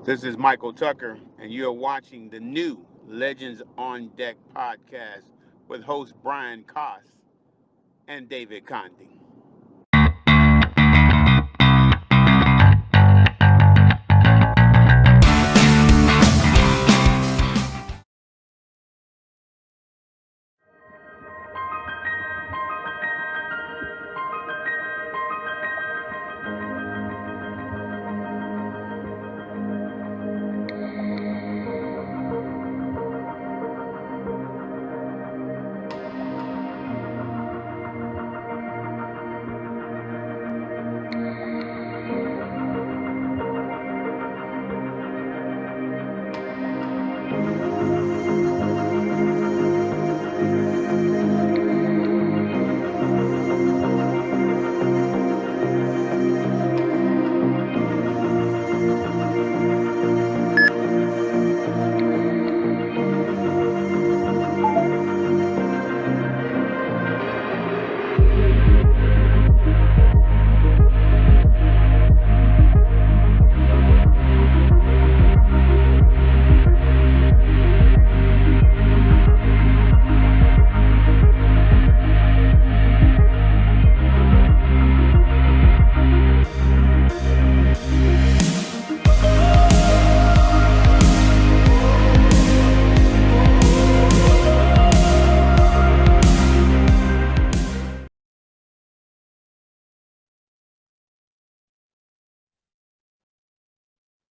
This is Michael Tucker, and you're watching the new Legends on Deck podcast with host Brian Koss and David Conde.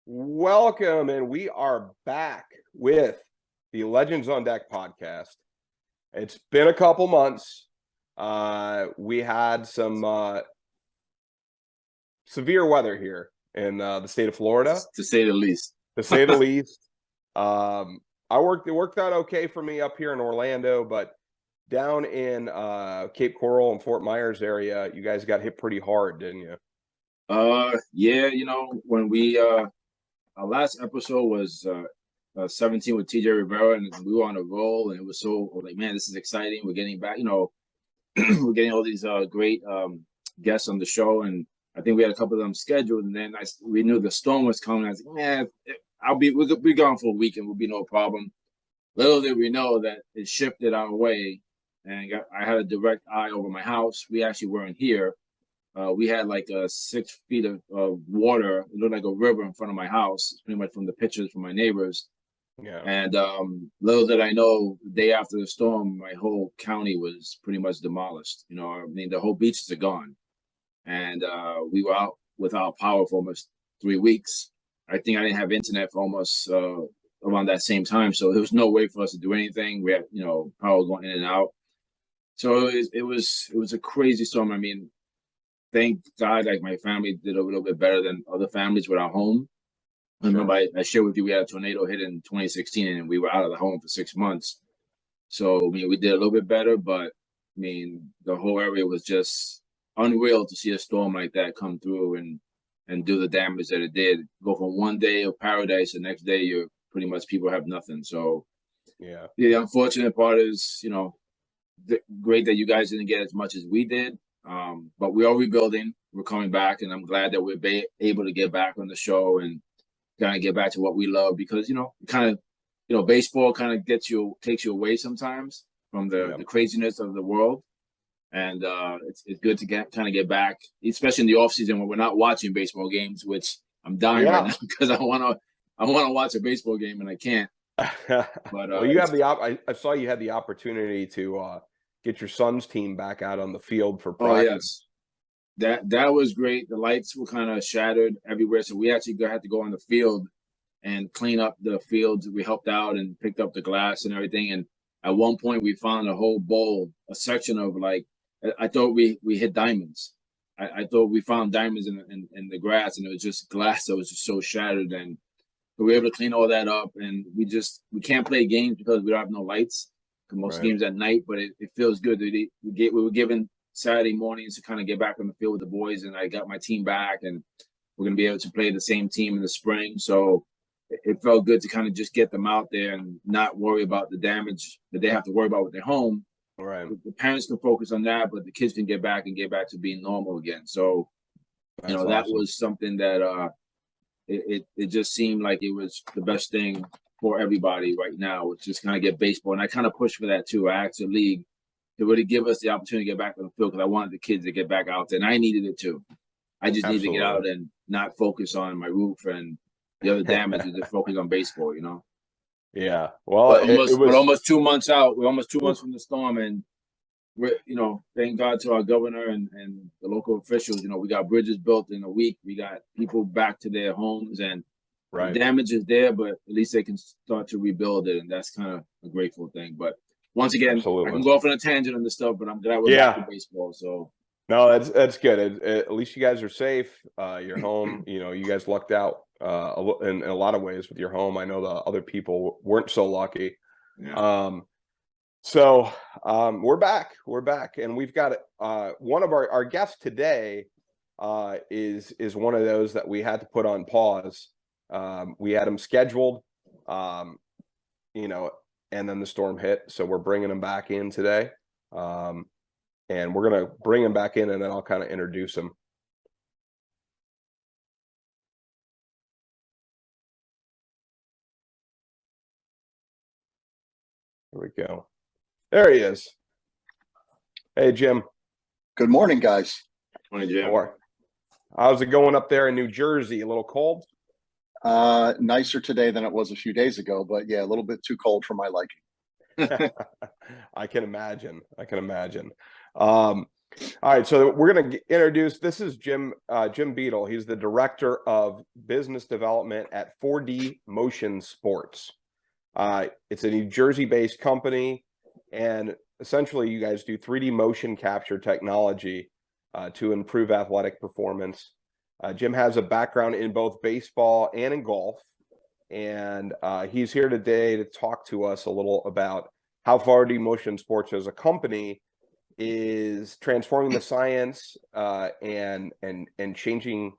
Welcome, and we are back with the Legends on Deck podcast. It's been a couple months. We had some severe weather here in the state of Florida, to say the least. To say the least. It worked out okay for me up here in Orlando, but down in Cape Coral and Fort Myers area, you guys got hit pretty hard, didn't you? Yeah, when we our last episode was 17 with TJ Rivera, and we were on a roll, and it was like, man, this is exciting. We're getting back, we're getting all these great guests on the show, and I think we had a couple of them scheduled, and then we knew the storm was coming. I was like, man, we'll be gone for a week, and we'll be no problem. Little did we know that it shifted our way, and I had a direct eye over my house. We actually weren't here. We had like 6 feet of water. It looked like a river in front of my house. It's pretty much from the pictures from my neighbors. Yeah. And little did I know, the day after the storm, my whole county was pretty much demolished. The whole beaches are gone. And we were out without power for almost 3 weeks. I think I didn't have internet for almost around that same time. So there was no way for us to do anything. We had, power going in and out. So it was a crazy storm. I mean, thank God, like, my family did a little bit better than other families with our home. Sure. Remember, I shared with you, we had a tornado hit in 2016, and we were out of the home for 6 months. So, we did a little bit better, but, the whole area was just unreal to see a storm like that come through and do the damage that it did. Go from one day of paradise, the next day, you're pretty much, people have nothing. So, yeah, the unfortunate part is, great that you guys didn't get as much as we did. But we are rebuilding. We're coming back, and I'm glad that we're able to get back on the show and kind of get back to what we love, because baseball kind of takes you away sometimes from the craziness of the world, and it's good to get back, especially in the off season when we're not watching baseball games, which I'm dying right now because I want to watch a baseball game and I can't. But well, you have I saw you had the opportunity to get your son's team back out on the field for practice. Oh, yes. That was great. The lights were kind of shattered everywhere, so we actually had to go on the field and clean up the fields. We helped out and picked up the glass and everything. And at one point, we found a whole bowl, a section of, like, I thought we hit diamonds. I thought we found diamonds in the grass, and it was just glass that was just so shattered. And we were able to clean all that up, and we can't play games because we don't have no lights. Most games at night, but it feels good. We were given Saturday mornings to kind of get back on the field with the boys, and I got my team back, and we're going to be able to play the same team in the spring. So it felt good to kind of just get them out there and not worry about the damage that they have to worry about with their home. Right. The parents can focus on that, but the kids can get back to being normal again. So, That's that awesome. was something that it just seemed like it was the best thing for everybody right now, was just kind of get baseball. And I kind of pushed for that too. I asked the league to really give us the opportunity to get back on the field, because I wanted the kids to get back out there, and I needed it too. I just need to get out and not focus on my roof and the other damage, and just focus on baseball, you know. Yeah. Well, but almost 2 months out. We're almost 2 months from the storm, and we're, you know, thank God to our governor and the local officials. You know, we got bridges built in a week. We got people back to their homes, and the damage is there, but at least they can start to rebuild it, and that's kind of a grateful thing. But once again, I can go off on a tangent on this stuff, but I'm glad we're back to baseball. So no, that's good. At least you guys are safe. You're home. You know, you guys lucked out in a lot of ways with your home. I know the other people weren't so lucky. Yeah. So we're back. We're back, and we've got one of our guests today is one of those that we had to put on pause. We had him scheduled, you know, and then the storm hit, so we're bringing him back in today. And we're going to bring him back in, and then I'll kind of introduce him. Here we go. There he is. Hey, Jim. Good morning, guys. Morning, Jim. How's it going up there in New Jersey? A little cold? Nicer today than it was a few days ago, but yeah, a little bit too cold for my liking. I can imagine. All right, so we're going to introduce, this is Jim Beadle. He's the Director of Business Development at 4D Motion Sports. It's a New Jersey-based company, and essentially you guys do 3D motion capture technology to improve athletic performance. Jim has a background in both baseball and in golf, and he's here today to talk to us a little about how 4D Motion Sports as a company is transforming the science and changing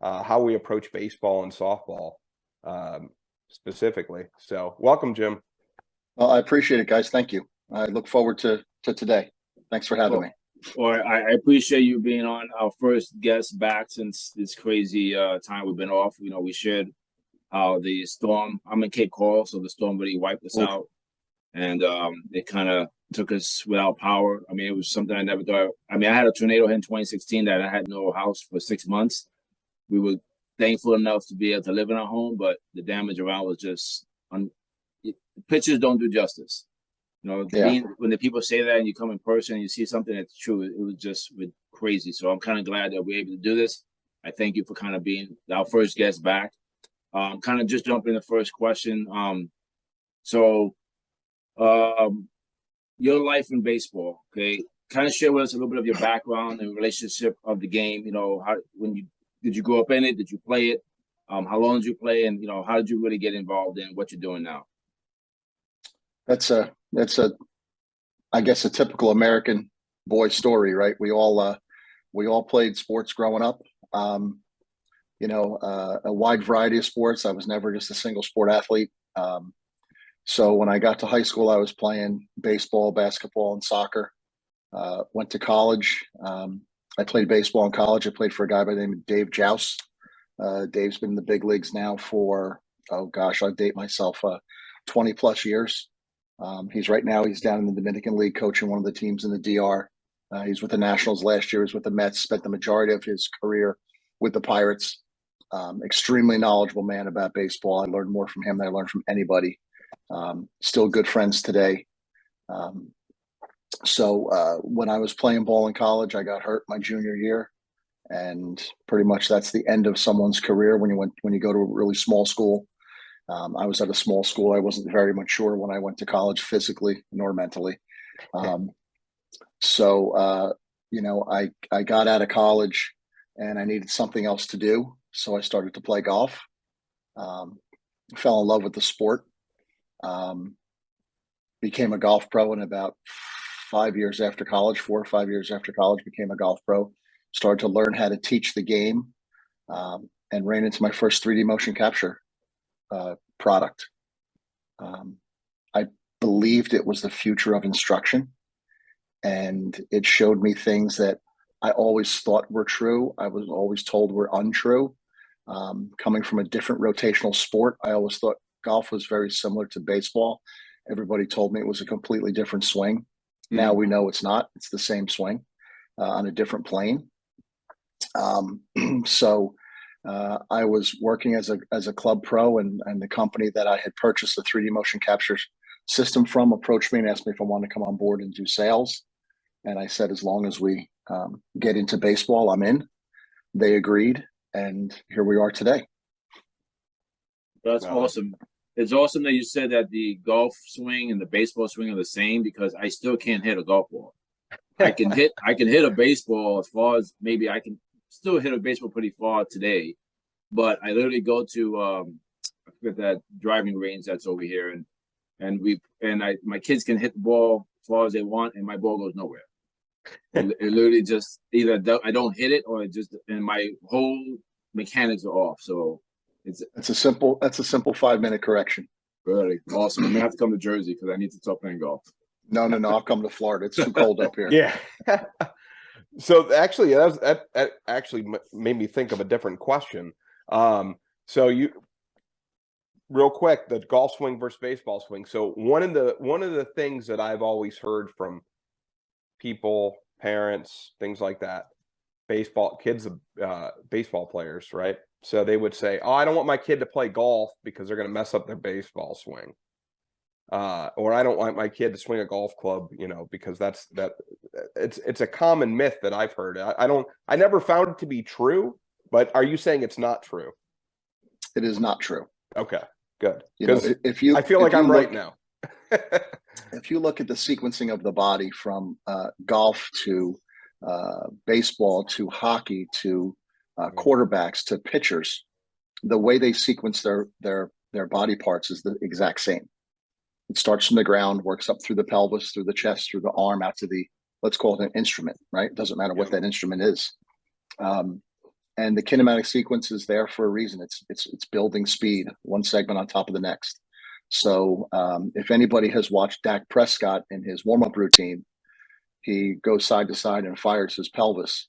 how we approach baseball and softball specifically. So welcome, Jim. Well, I appreciate it, guys. Thank you. I look forward to today. Thanks for having me. Well, I appreciate you being on our first guest back since this crazy time we've been off. You know, we shared how the storm, I'm in Cape Coral, so the storm really wiped us out. And it kind of took us without power. I mean, it was something I never thought. I mean, I had a tornado hit in 2016 that I had no house for 6 months. We were thankful enough to be able to live in our home, but the damage around was just, pictures don't do justice. You know, when the people say that and you come in person and you see something that's true, it was just crazy. So I'm kind of glad that we're able to do this. I thank you for kind of being our first guest back. Kind of just jumping in the first question. Your life in baseball, okay? Kind of share with us a little bit of your background and relationship of the game. You know, did you grow up in it? Did you play it? How long did you play? And, you know, how did you really get involved in what you're doing now? That's I guess a typical American boy story, right? We all played sports growing up. You know, a wide variety of sports. I was never just a single sport athlete. So when I got to high school, I was playing baseball, basketball, and soccer. Went to college. I played baseball in college. I played for a guy by the name of Dave Jouse. Dave's been in the big leagues now for, oh gosh, I'll date myself, 20 plus years. He's down in the Dominican League coaching one of the teams in the DR. He's with the Nationals last year. He was with the Mets, spent the majority of his career with the Pirates. Extremely knowledgeable man about baseball. I learned more from him than I learned from anybody. Still good friends today. So when I was playing ball in college, I got hurt my junior year, and pretty much that's the end of someone's career when you go to a really small school. I was at a small school. I wasn't very mature when I went to college physically nor mentally. So you know, I got out of college and I needed something else to do. So I started to play golf. Fell in love with the sport. Became a golf pro in about 5 years after college, 4 or 5 years after college, became a golf pro. Started to learn how to teach the game, and ran into my first 3D motion capture product. I believed it was the future of instruction, and it showed me things that I always thought were true. I was always told were untrue. Coming from a different rotational sport, I always thought golf was very similar to baseball. Everybody told me it was a completely different swing. Now we know it's not. It's the same swing on a different plane. So I was working as a club pro, and the company that I had purchased the 3D motion capture system from approached me and asked me if I wanted to come on board and do sales. And I said, as long as we get into baseball, I'm in. They agreed, and here we are today. That's awesome. It's awesome that you said that the golf swing and the baseball swing are the same, because I still can't hit a golf ball. I can hit a baseball as far as, maybe I can still hit a baseball pretty far today, but I literally go to I forget that driving range that's over here, and my kids can hit the ball as far as they want, and my ball goes nowhere. It literally just either I don't hit it, or it just, and my whole mechanics are off. So that's a simple 5-minute correction. Really awesome. I'm gonna have to come to Jersey because I need to start playing golf. No, I'll come to Florida. It's too cold up here. Yeah. So actually, that actually made me think of a different question. So you, real quick, the golf swing versus baseball swing. So one of the things that I've always heard from people, parents, things like that, baseball players, right? So they would say, "Oh, I don't want my kid to play golf because they're going to mess up their baseball swing." Or I don't want my kid to swing a golf club, because it's a common myth that I've heard. I never found it to be true, but are you saying it's not true? It is not true. Okay, good. Because I feel like I'm right now. If you look at the sequencing of the body from golf to baseball to hockey to quarterbacks to pitchers, the way they sequence their body parts is the exact same. It starts from the ground, works up through the pelvis, through the chest, through the arm, out to the, let's call it an instrument, right? It doesn't matter what that instrument is. And the kinematic sequence is there for a reason. It's building speed, one segment on top of the next. So if anybody has watched Dak Prescott in his warm-up routine, he goes side to side and fires his pelvis.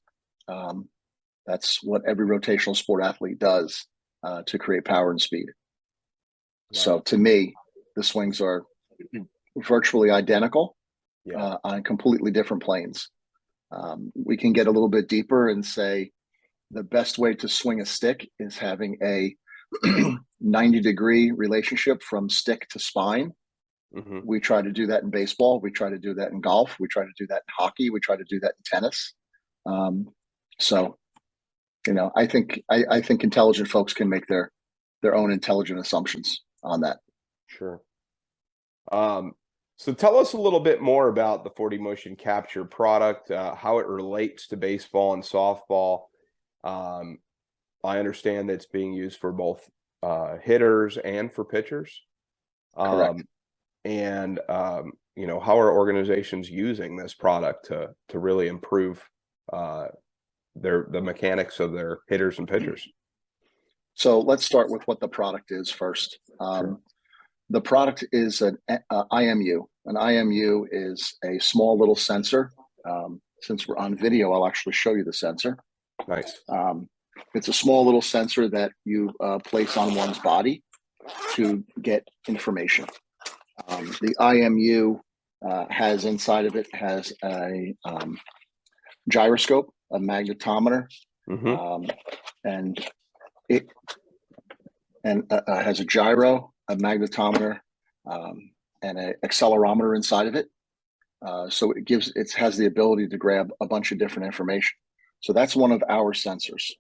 That's what every rotational sport athlete does to create power and speed. Wow. So to me, the swings are virtually identical on completely different planes. We can get a little bit deeper and say the best way to swing a stick is having a 90-degree relationship from stick to spine. Mm-hmm. We try to do that in baseball. We try to do that in golf. We try to do that in hockey. We try to do that in tennis. So, I think intelligent folks can make their own intelligent assumptions on that. Sure. So tell us a little bit more about the 4D motion capture product, how it relates to baseball and softball. I understand that it's being used for both hitters and for pitchers. Correct. And how are organizations using this product to really improve the mechanics of their hitters and pitchers? So let's start with what the product is first. Sure. The product is an IMU. An IMU is a small little sensor. Since we're on video, I'll actually show you the sensor. Nice. It's a small little sensor that you place on one's body to get information. The IMU has inside of it has a gyroscope, a magnetometer, and it has a gyro, a magnetometer, and an accelerometer inside of it. So it has the ability to grab a bunch of different information. So that's one of our sensors.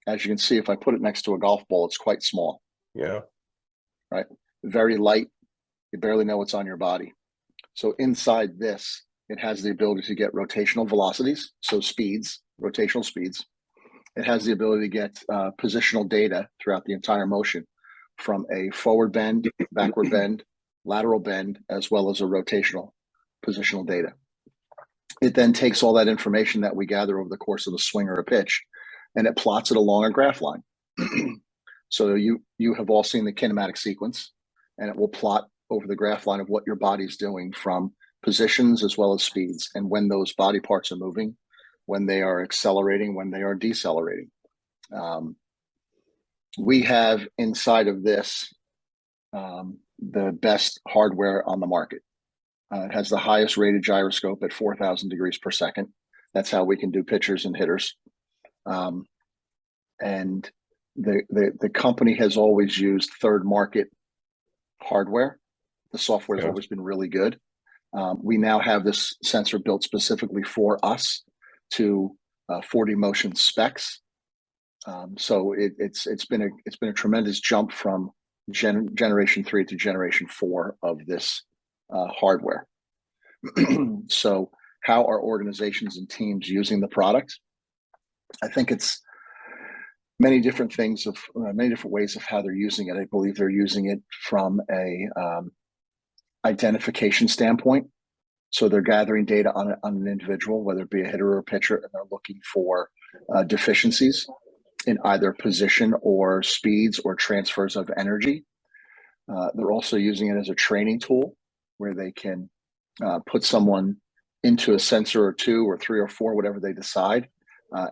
As you can see, if I put it next to a golf ball, it's quite small. Yeah. Right. Very light. You barely know what's on your body. So inside this, it has the ability to get rotational velocities, so speeds, rotational speeds. It has the ability to get positional data throughout the entire motion, from a forward bend, backward bend, lateral bend, as well as a rotational positional data. It then takes all that information that we gather over the course of a swing or a pitch, and it plots it along a graph line. So you have all seen the kinematic sequence, and it will plot over the graph line of what your body's doing from positions as well as speeds, and when those body parts are moving, when they are accelerating, when they are decelerating. We have inside of this the best hardware on the market. It has the highest rated gyroscope at 4,000 degrees per second. That's how we can do pitchers and hitters. And the company has always used third market hardware. The software has always been really good. We now have this sensor built specifically for us to 4D motion specs. So it's been a tremendous jump from generation 3 to generation 4 of this hardware. So how are organizations and teams using the product? I think it's many different ways of how they're using it. I believe they're using it from a identification standpoint. So they're gathering data on an individual, whether it be a hitter or a pitcher, and they're looking for deficiencies in either position or speeds or transfers of energy. They're also using it as a training tool where they can put someone into a sensor or 2 or 3 or 4, whatever they decide,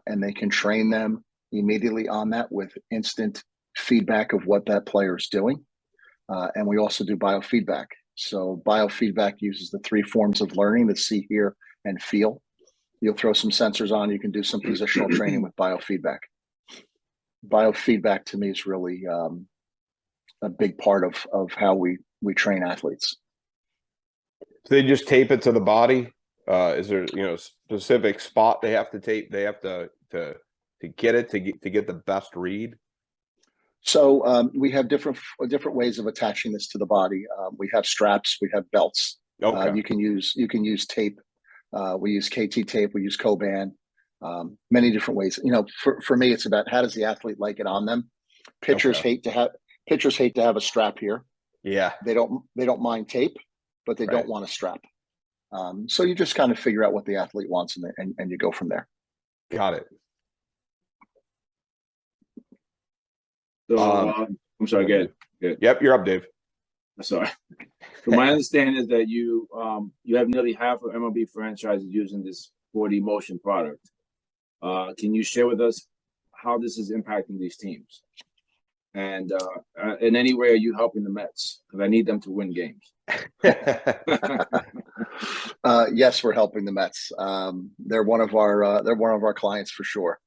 and they can train them immediately on that with instant feedback of what that player is doing. And we also do biofeedback. So biofeedback uses the 3 forms of learning: the see, hear, and feel. You'll throw some sensors on, you can do some positional training with biofeedback. Biofeedback to me is really a big part of how we train athletes. So they just tape it to the body? Is there specific spot they have to tape? They have to get it to get the best read? So we have different ways of attaching this to the body. We have straps, we have belts. Okay. You can use tape. We use KT tape. We use Coban. Many different ways. For me, it's about how does the athlete like it on them. Pitchers hate to have a strap here. Yeah. They don't mind tape, but they don't want a strap. So you just kind of figure out what the athlete wants and you go from there. Got it. So I'm sorry, good. Yep, you're up, Dave. Sorry. So my understanding is that you have nearly half of MLB franchises using this 4D motion product. Can you share with us how this is impacting these teams? And in any way, are you helping the Mets? Because I need them to win games. Yes, we're helping the Mets. They're one of our clients for sure.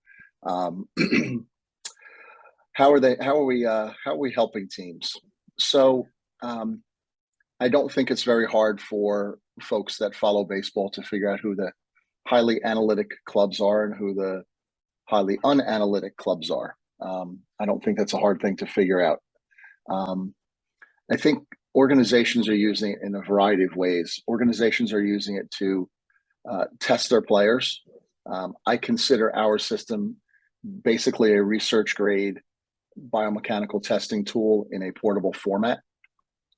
How are we helping teams? So I don't think it's very hard for folks that follow baseball to figure out who the highly analytic clubs are and who the highly unanalytic clubs are. I don't think that's a hard thing to figure out. I think organizations are using it in a variety of ways. Organizations are using it to test their players. I consider our system basically a research grade biomechanical testing tool in a portable format.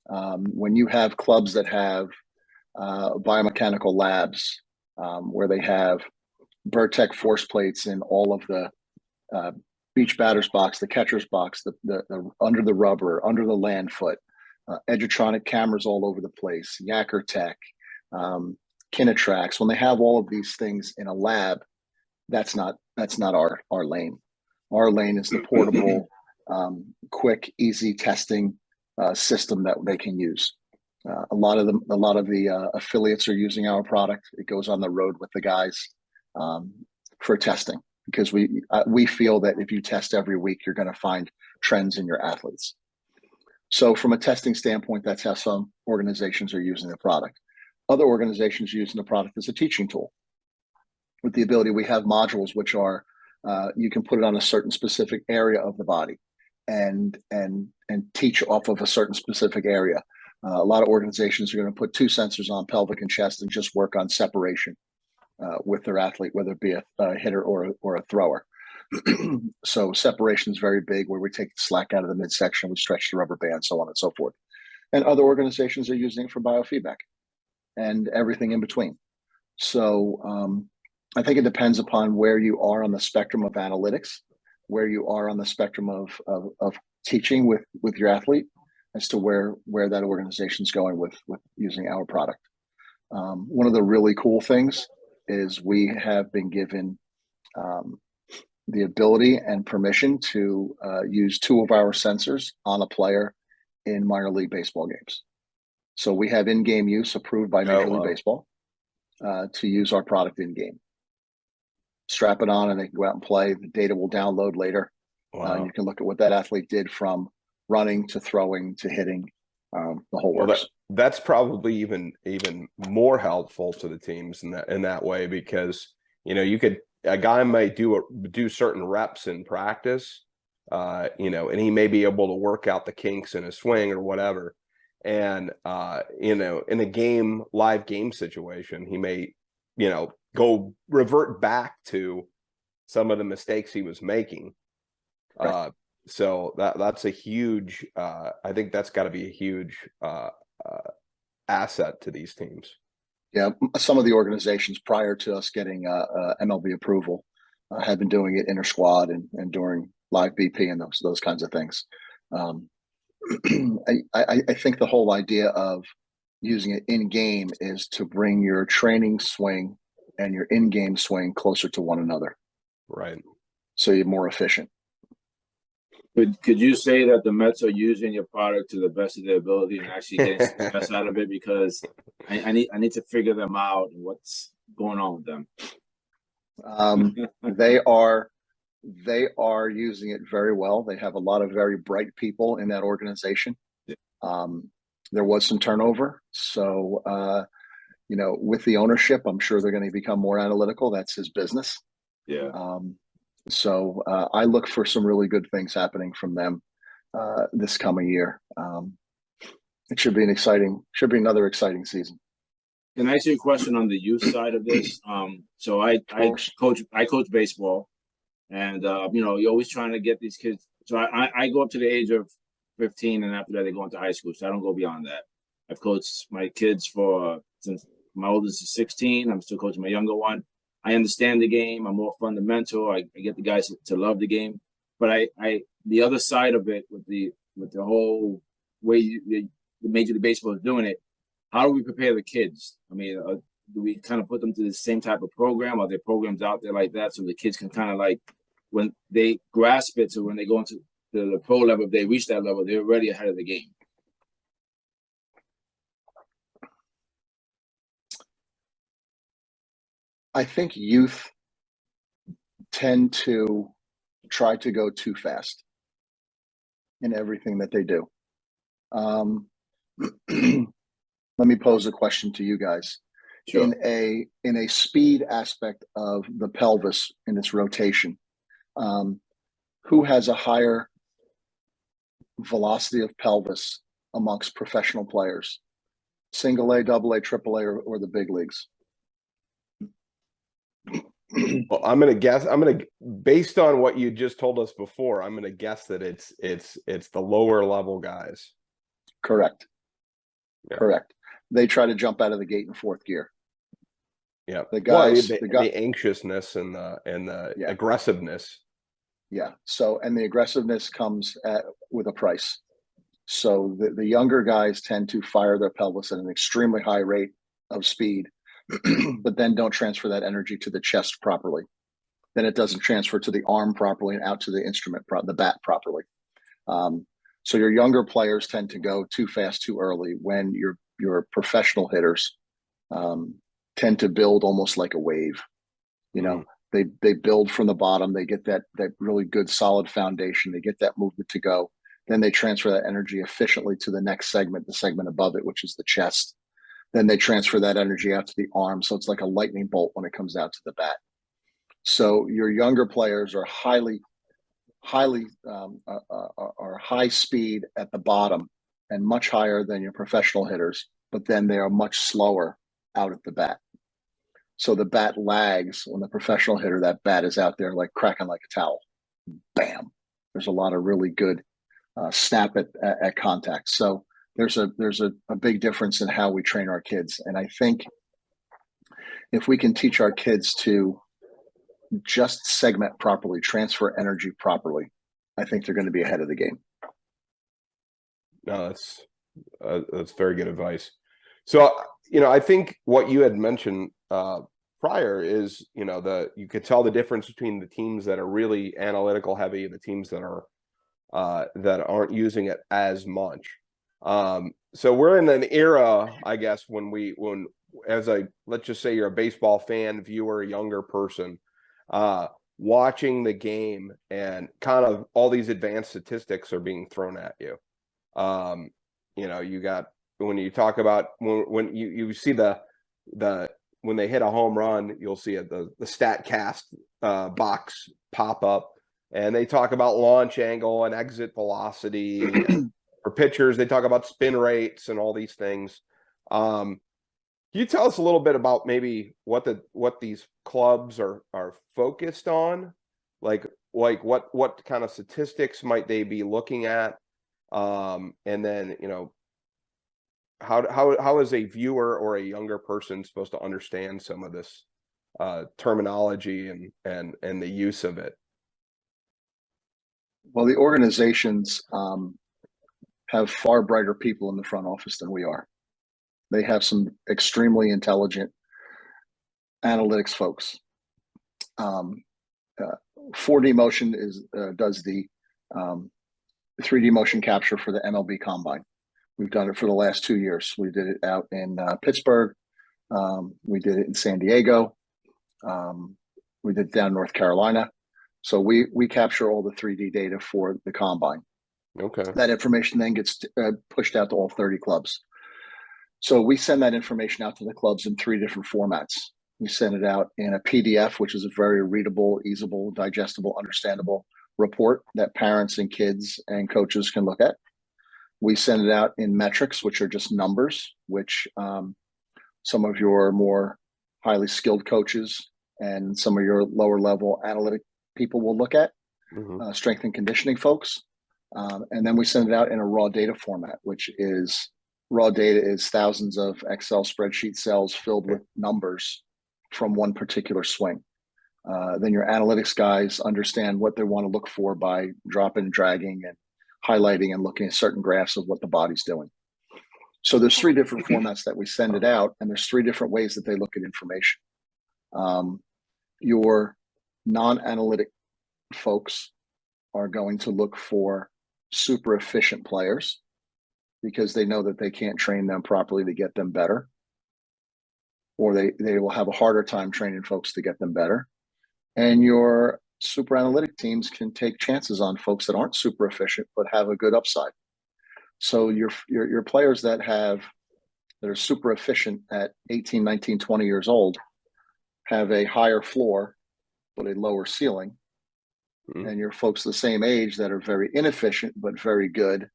When you have clubs that have biomechanical labs where they have Burtec force plates in all of the beach batter's box, the catcher's box, the under the rubber, under the land foot, Edgertronic cameras all over the place, Yacker Tech, Kinetrax. When they have all of these things in a lab, that's not our lane. Our lane is the portable, quick, easy testing system that they can use. A lot of the affiliates are using our product. It goes on the road with the guys for testing, because we feel that if you test every week, you're going to find trends in your athletes. So from a testing standpoint, that's how some organizations are using the product. Other organizations are using the product as a teaching tool. With the ability, we have modules which are you can put it on a certain specific area of the body and teach off of a certain specific area. A lot of organizations are going to put 2 sensors on pelvic and chest and just work on separation with their athlete, whether it be a hitter or a thrower. So separation is very big, where we take the slack out of the midsection, we stretch the rubber band, so on and so forth. And other organizations are using it for biofeedback and everything in between. So I think it depends upon where you are on the spectrum of analytics, where you are on the spectrum of teaching with your athlete, as to where that organization is going with using our product. One of the really cool things is we have been given the ability and permission to use 2 of our sensors on a player in minor league baseball games. So we have in-game use approved by Major League Baseball to use our product in-game. Strap it on and they can go out and play. The data will download later. Wow. You can look at what that athlete did from running to throwing to hitting, the whole works. That's probably even more helpful to the teams in that way, because a guy might do certain reps in practice, and he may be able to work out the kinks in his swing or whatever. And in a live game situation, he may, go revert back to some of the mistakes he was making. Right. So that's a huge, I think that's got to be a huge asset to these teams. Yeah, some of the organizations prior to us getting MLB approval had been doing it inter squad and during live BP and those kinds of things. I think the whole idea of using it in game is to bring your training swing and your in-game swing closer to one another. Right. So you're more efficient. Could you say that the Mets are using your product to the best of their ability and actually getting success out of it? Because I need to figure them out and what's going on with them. They are using it very well. They have a lot of very bright people in that organization. There was some turnover, so with the ownership, I'm sure they're going to become more analytical. That's his business. Yeah. So I look for some really good things happening from them this coming year. It should be another exciting season. Can I ask you a question on the youth side of this? So I coach baseball, and you're always trying to get these kids. So I go up to the age of 15, and after that they go into high school. So I don't go beyond that. I've coached my kids since my oldest is 16. I'm still coaching my younger one. I understand the game. I'm more fundamental. I get the guys to love the game. But the other side of it with the whole way the Major League Baseball is doing it, how do we prepare the kids? I mean, do we kind of put them to the same type of program? Are there programs out there like that so the kids can kind of like, when they grasp it, so when they go into the pro level, if they reach that level, they're already ahead of the game? I think youth tend to try to go too fast in everything that they do. Let me pose a question to you guys. Sure. In a speed aspect of the pelvis in its rotation, who has a higher velocity of pelvis amongst professional players? Single A, double A, triple A, or the big leagues? Well, I'm going to guess. Based on what you just told us before, I'm going to guess that it's the lower level guys. Correct. Yeah. Correct. They try to jump out of the gate in fourth gear. Yeah. The guys, the anxiousness and the aggressiveness. Yeah. So, and the aggressiveness comes with a price. So the younger guys tend to fire their pelvis at an extremely high rate of speed, but then don't transfer that energy to the chest properly. Then it doesn't transfer to the arm properly and out to the instrument, the bat properly. So your younger players tend to go too fast, too early, when your professional hitters tend to build almost like a wave. They build from the bottom. They get that really good solid foundation. They get that movement to go. Then they transfer that energy efficiently to the next segment, the segment above it, which is the chest. Then they transfer that energy out to the arm. So it's like a lightning bolt when it comes out to the bat. So your younger players are are high speed at the bottom and much higher than your professional hitters, but then they are much slower out at the bat. So the bat lags when the professional hitter, that bat is out there like cracking like a towel. Bam. There's a lot of really good snap at contact. So there's a big difference in how we train our kids. And I think if we can teach our kids to just segment properly, transfer energy properly, I think they're going to be ahead of the game. No, that's very good advice. So, I think what you had mentioned prior is, you could tell the difference between the teams that are really analytical heavy and the teams that are that aren't using it as much. So we're in an era, I guess, let's just say you're a baseball fan, viewer, younger person, watching the game, and kind of all these advanced statistics are being thrown at you. You got, when you talk about when you see the when they hit a home run, you'll see the StatCast box pop up, and they talk about launch angle and exit velocity. And for pitchers, they talk about spin rates and all these things. Can you tell us a little bit about maybe what these clubs are focused on? Like what kind of statistics might they be looking at? And then, how is a viewer or a younger person supposed to understand some of this terminology and the use of it? Well, the organizations have far brighter people in the front office than we are. They have some extremely intelligent analytics folks. 4D Motion does the 3D motion capture for the MLB Combine. We've done it for the last 2 years. We did it out in Pittsburgh. We did it in San Diego. We did it down in North Carolina. So we capture all the 3D data for the Combine. Okay. That information then gets pushed out to all 30 clubs. So we send that information out to the clubs in 3 different formats. We send it out in a PDF, which is a very readable, easable, digestible, understandable report that parents and kids and coaches can look at. We send it out in metrics, which are just numbers, which some of your more highly skilled coaches and some of your lower level analytic people will look at, strength and conditioning folks. And then we send it out in a raw data format, which is raw data is thousands of Excel spreadsheet cells filled with numbers from one particular swing. Then your analytics guys understand what they want to look for by dropping and dragging and highlighting and looking at certain graphs of what the body's doing. So there's 3 different formats that we send it out, and there's 3 different ways that they look at information. Your non-analytic folks are going to look for super efficient players because they know that they can't train them properly to get them better, or they will have a harder time training folks to get them better. And your super analytic teams can take chances on folks that aren't super efficient but have a good upside. So your players that are super efficient at 18, 19, 20 years old have a higher floor but a lower ceiling. And your folks the same age that are very inefficient but very good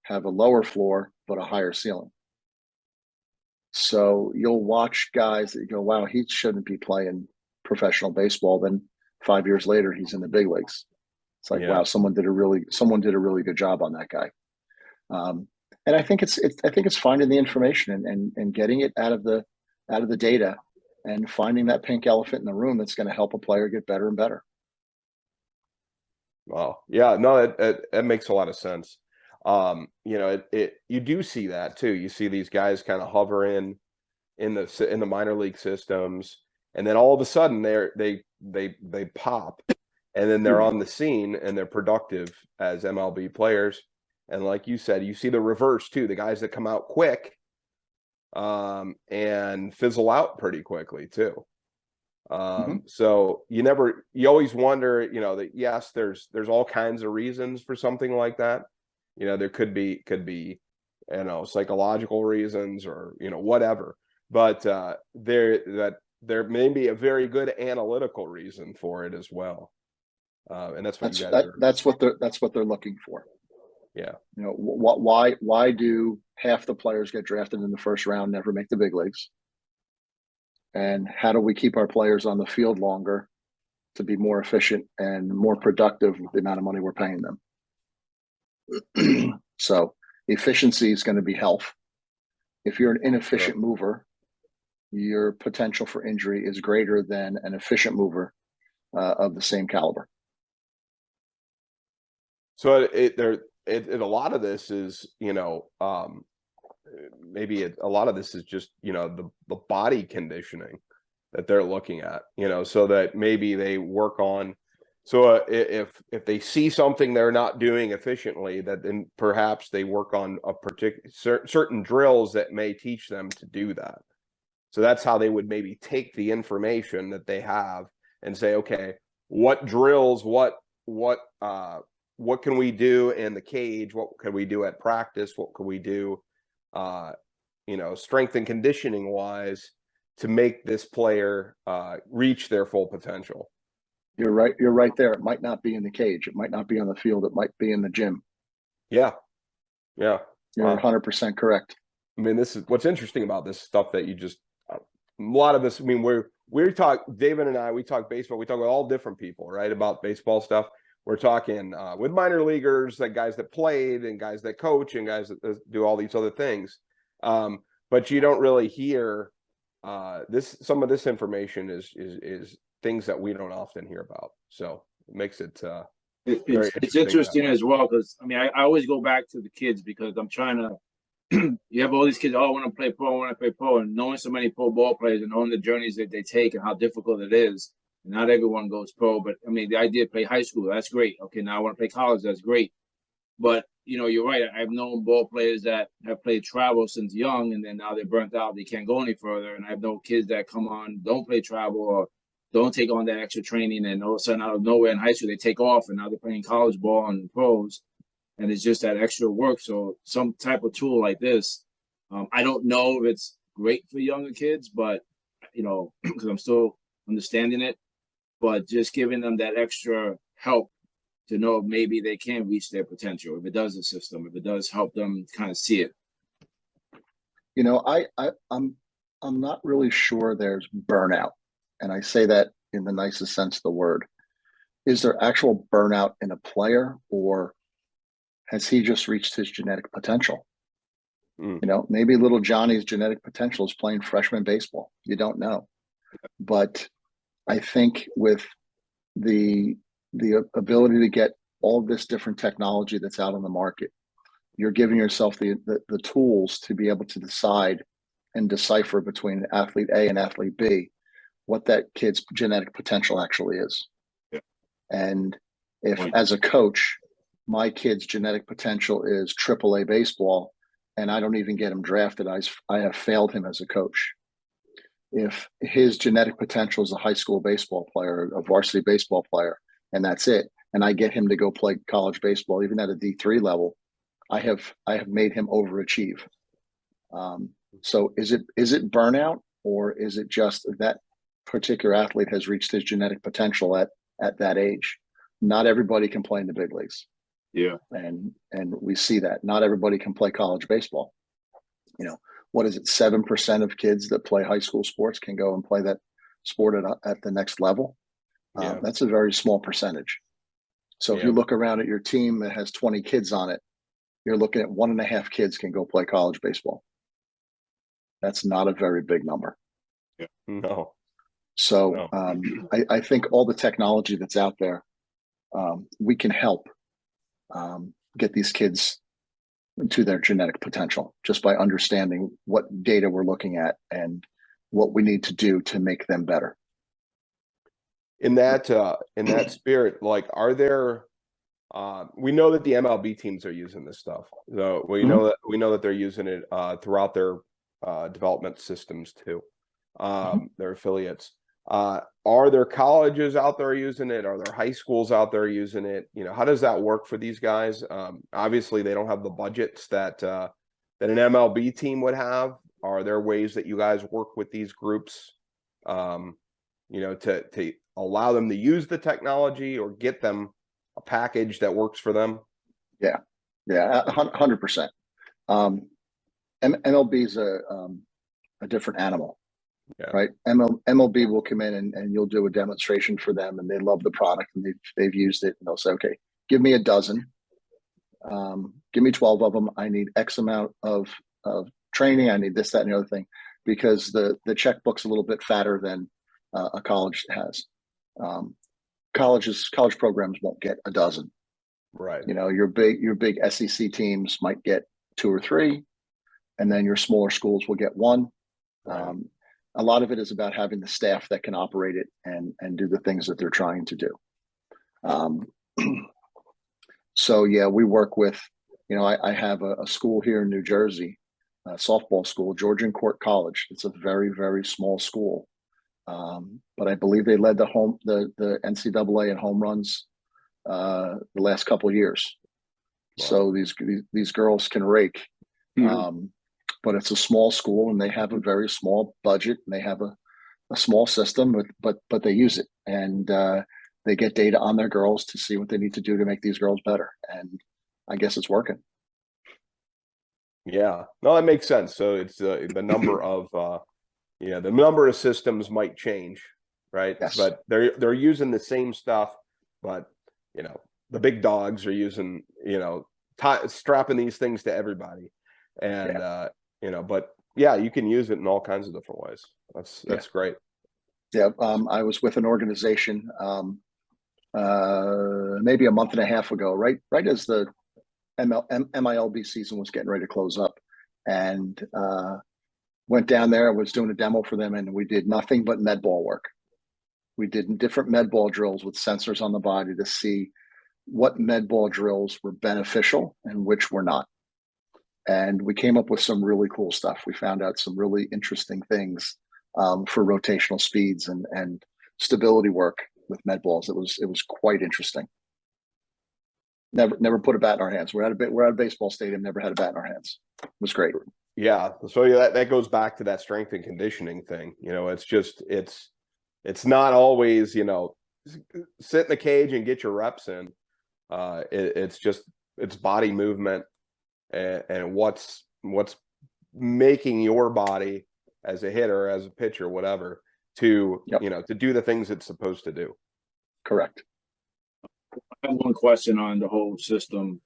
have a lower floor but a higher ceiling. So you'll watch guys that you go, wow, he shouldn't be playing professional baseball. Then 5 years later, he's in the big leagues. It's like, wow, someone did a really good job on that guy. And I think it's finding the information and getting it out of the data and finding that pink elephant in the room that's going to help a player get better and better. Wow. Yeah, no, that makes a lot of sense. You do see that too. You see these guys kind of hover in the minor league systems, and then all of a sudden they pop, and then they're on the scene and they're productive as MLB players. And like you said, you see the reverse too, the guys that come out quick and fizzle out pretty quickly too. So you always wonder, that yes, there's all kinds of reasons for something like that. There could be, psychological reasons or, whatever, but there may be a very good analytical reason for it as well. And that's what that's what they're looking for. Yeah. Why do half the players get drafted in the first round, never make the big leagues? And how do we keep our players on the field longer to be more efficient and more productive with the amount of money we're paying them? So efficiency is going to be health. If you're an inefficient mover, your potential for injury is greater than an efficient mover of the same caliber. So a lot of this is, maybe a lot of this is just, the body conditioning. that they're looking at, so that maybe they work on. So if they see something they're not doing efficiently, that then perhaps they work on a particular certain drills that may teach them to do that. So that's how they would maybe take the information that they have and say, okay, what drills, what can we do in the cage? What can we do at practice? What can we do, strength and conditioning wise to make this player reach their full potential? You're right. You're right there. It might not be in the cage. It might not be on the field. It might be in the gym. Yeah. Yeah. You're 100% correct. I mean, this is what's interesting about this stuff that you just, a lot of this, I mean, we talk, David and I, we talk baseball, we talk with all different people, right, about baseball stuff. We're talking with minor leaguers, like guys that played and guys that coach and guys that do all these other things. But you don't really hear some of this information is things that we don't often hear about. So it makes it it's interesting as well, because I mean, I always go back to the kids because I'm trying to you have all these kids, oh, I want to play pro, I want to play pro, and knowing so many pro ball players and knowing the journeys that they take and how difficult it is. Not everyone goes pro, but I mean, the idea to play high school, that's great. Okay, now I want to play college, that's great. But you're right. I've known ball players that have played travel since young, and then now they're burnt out, they can't go any further. And I've known kids that come on, don't play travel or don't take on that extra training, and all of a sudden out of nowhere in high school they take off, and now they're playing college ball and pros, and it's just that extra work. So some type of tool like this, I don't know if it's great for younger kids, but because I'm still understanding it, but just giving them that extra help to know if maybe they can reach their potential, if it does the system, if it does help them kind of see it. I'm not really sure there's burnout. And I say that in the nicest sense of the word. Is there actual burnout in a player, or has he just reached his genetic potential? Maybe little Johnny's genetic potential is playing freshman baseball. You don't know. But I think with the ability to get all this different technology that's out on the market, you're giving yourself the tools to be able to decide and decipher between athlete A and athlete B what that kid's genetic potential actually is. Yeah. And if, as a coach, my kid's genetic potential is AAA baseball, and I don't even get him drafted, I have failed him as a coach. If his genetic potential is a high school baseball player, a varsity baseball player, and that's it, and I get him to go play college baseball, even at a D3 level, I have made him overachieve. So is it burnout, or is it just that particular athlete has reached his genetic potential at that age? Not everybody can play in the big leagues. Yeah. And we see that. Not everybody can play college baseball. What is it? 7% of kids that play high school sports can go and play that sport at the next level. Yeah. That's a very small percentage. So if you look around at your team that has 20 kids on it, you're looking at 1.5 kids can go play college baseball. That's not a very big number. Yeah. No. So I think all the technology that's out there, we can help get these kids to their genetic potential just by understanding what data we're looking at and what we need to do to make them better. In that spirit, like, are there? We know that the MLB teams are using this stuff. So we know that they're using it throughout their development systems too, their affiliates. Are there colleges out there using it? Are there high schools out there using it? How does that work for these guys? Obviously, they don't have the budgets that an MLB team would have. Are there ways that you guys work with these groups, to allow them to use the technology or get them a package that works for them? Yeah, 100%. MLB is a different animal. Yeah. Right. MLB will come in and you'll do a demonstration for them, and they love the product and they've used it, and they'll say, okay, give me a dozen, give me 12 of them. I need X amount of training. I need this, that, and the other thing, because the checkbook's a little bit fatter than a college has. College programs won't get a dozen. Right. Your big SEC teams might get 2 or 3, and then your smaller schools will get 1. Right. a lot of it is about having the staff that can operate it and do the things that they're trying to do. So yeah, we work with, I have a school here in New Jersey, a softball school, Georgian Court College. It's a very, very small school. But I believe they led the NCAA in home runs the last couple of years. Wow. So these girls can rake. But it's a small school and they have a very small budget and they have a small system, but they use it, and they get data on their girls to see what they need to do to make these girls better. And I guess it's working. Yeah, no, that makes sense. So it's the number of the number of systems might change, right? Yes. But they're using the same stuff, but the big dogs are using strapping these things to everybody, and but yeah, you can use it in all kinds of different ways. That's great. Yeah, I was with an organization maybe a month and a half ago, right as the MILB season was getting ready to close up, and went down there. I was doing a demo for them, and we did nothing but med ball work. We did different med ball drills with sensors on the body to see what med ball drills were beneficial and which were not. And we came up with some really cool stuff. We found out some really interesting things for rotational speeds and stability work with med balls. It was quite interesting. Never put a bat in our hands. We're at a baseball stadium. Never had a bat in our hands. It was great. Yeah. So yeah, that goes back to that strength and conditioning thing. It's just it's not always sit in the cage and get your reps in. It's body movement and what's making your body as a hitter, as a pitcher, whatever, to to do the things it's supposed to do. Correct. I have one question on the whole system.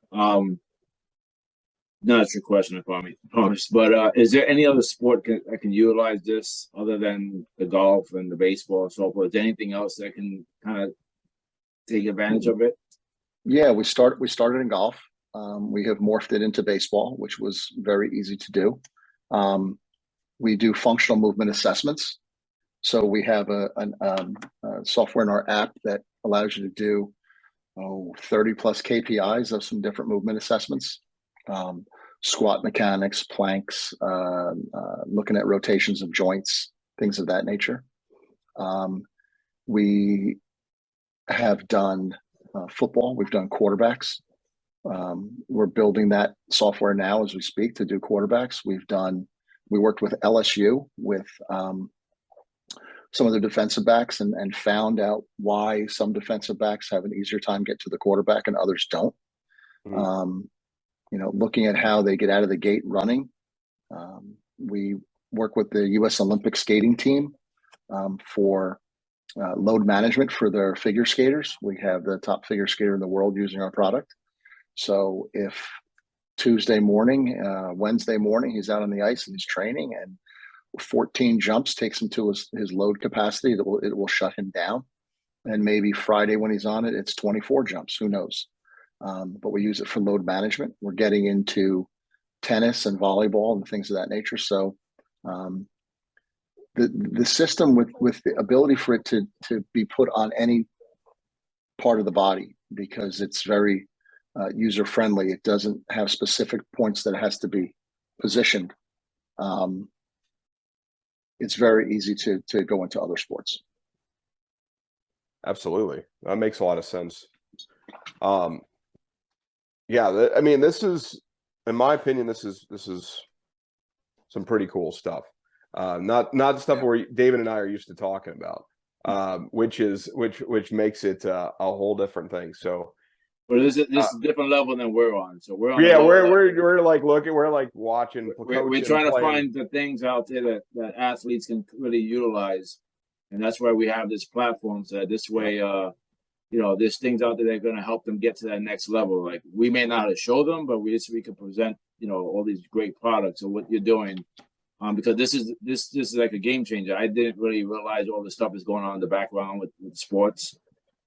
Not a true question, I promise. But is there any other sport that can utilize this other than the golf and the baseball and so forth? Is there anything else that can kind of take advantage of it? Yeah, we started in golf. We have morphed it into baseball, which was very easy to do. We do functional movement assessments. So we have a software in our app that allows you to do 30 plus KPIs of some different movement assessments, squat mechanics, planks, looking at rotations of joints, things of that nature. We have done football. We've done quarterbacks. We're building that software now as we speak to do quarterbacks. We worked with LSU with some of the defensive backs and found out why some defensive backs have an easier time getting to the quarterback and others don't. Looking at how they get out of the gate running. We work with the U.S. Olympic skating team for load management for their figure skaters. We have the top figure skater in the world using our product. So if Tuesday morning, Wednesday morning, he's out on the ice and he's training and 14 jumps takes him to his load capacity, it will shut him down. And maybe Friday when he's on it, it's 24 jumps, who knows? But we use it for load management. We're getting into tennis and volleyball and things of that nature. So the system with the ability for it to be put on any part of the body, because it's very user friendly. It doesn't have specific points that it has to be positioned. It's very easy to go into other sports. Absolutely. That makes a lot of sense. Yeah, I mean, this is, in my opinion, this is some pretty cool stuff. Not stuff where David and I are used to talking about, which makes it a whole different thing. So, but this is a different level than we're on. So we're on. Yeah, we're like looking, we're like watching. We're trying to find the things out there that athletes can really utilize, and that's why we have this platform. So that this way, there's things out there that are going to help them get to that next level. Like we may not have show them, but we can present, all these great products of what you're doing. Because this is like a game changer. I didn't really realize all the stuff is going on in the background with sports,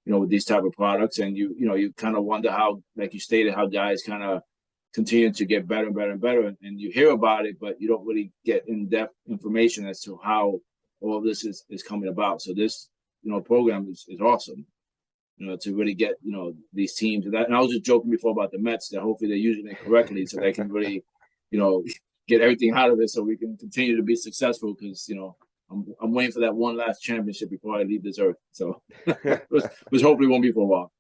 with these type of products. And you kind of wonder how, like you stated, how guys kind of continue to get better and better and better. And you hear about it, but you don't really get in-depth information as to how all of this is coming about. So this, program is awesome. To really get, these teams and that. And I was just joking before about the Mets that hopefully they're using it correctly so they can really, get everything out of it so we can continue to be successful. Because I'm waiting for that one last championship before I leave this earth. So, which hopefully won't be for a while.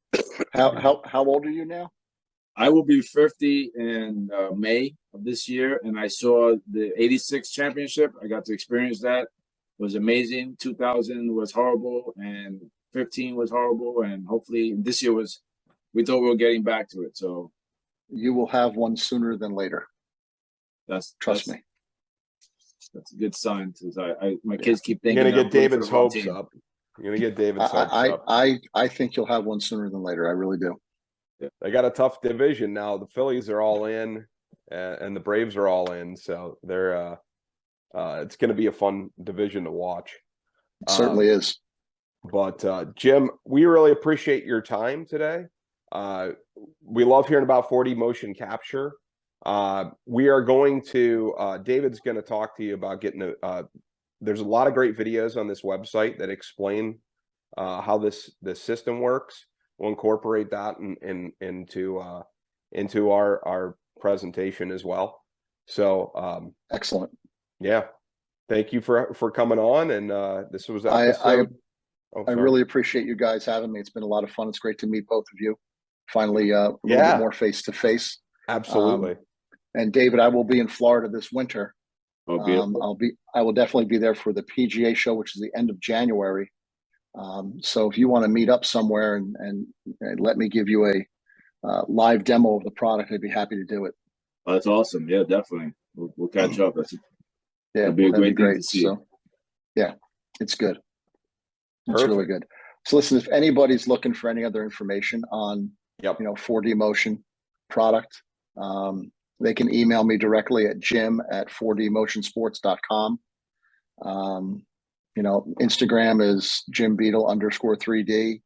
How old are you now? I will be 50 in May of this year, and I saw the '86 championship. I got to experience that. It was amazing. 2000 was horrible, and 15 was horrible, and hopefully this year we thought we were getting back to it. So you will have one sooner than later. Trust me. That's a good sign because my kids keep thinking you're gonna get David's hopes up. You're gonna get David's hopes up. I think you'll have one sooner than later. I really do. Yeah. They got a tough division now. The Phillies are all in, and the Braves are all in. So they're it's going to be a fun division to watch. It certainly is. But Jim, we really appreciate your time today. We love hearing about 4D motion capture. We are going to David's going to talk to you about getting there's a lot of great videos on this website that explain how this system works. We'll incorporate that into our presentation as well. So excellent. Yeah, thank you for coming on. And this was episode. I really appreciate you guys having me. It's been a lot of fun. It's great to meet both of you. Finally, a little bit more face to face. Absolutely. And David, I will be in Florida this winter. Oh, I will definitely be there for the PGA show, which is the end of January. So if you want to meet up somewhere and let me give you a live demo of the product, I'd be happy to do it. Oh, that's awesome. Yeah, definitely. We'll catch up. That'd be a great thing to see. So, yeah, it's good. It's really good. So listen, if anybody's looking for any other information on 4D motion product, they can email me directly at jim@4dmotionsports.com. Instagram is jimbeadle_3D.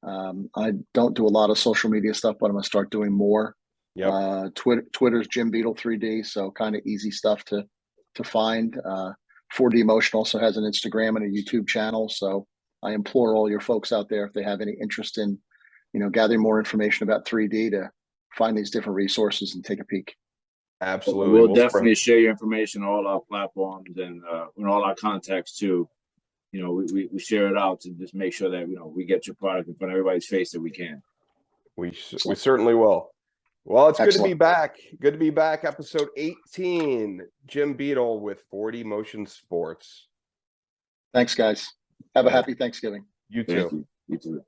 I don't do a lot of social media stuff, but I'm gonna start doing more. Twitter's Jim Beadle 3D, so kind of easy stuff to find. 4D Motion also has an Instagram and a YouTube channel, so I implore all your folks out there, if they have any interest in, gathering more information about 3D, to find these different resources and take a peek. Absolutely. We'll definitely share your information on all our platforms and in all our contacts too. We share it out to just make sure that we get your product in front of everybody's face that we can. We certainly will. Well, it's good to be back. Good to be back. Episode 18. Jim Beadle with 4D Motion Sports. Thanks, guys. Have a happy Thanksgiving. You too. You too.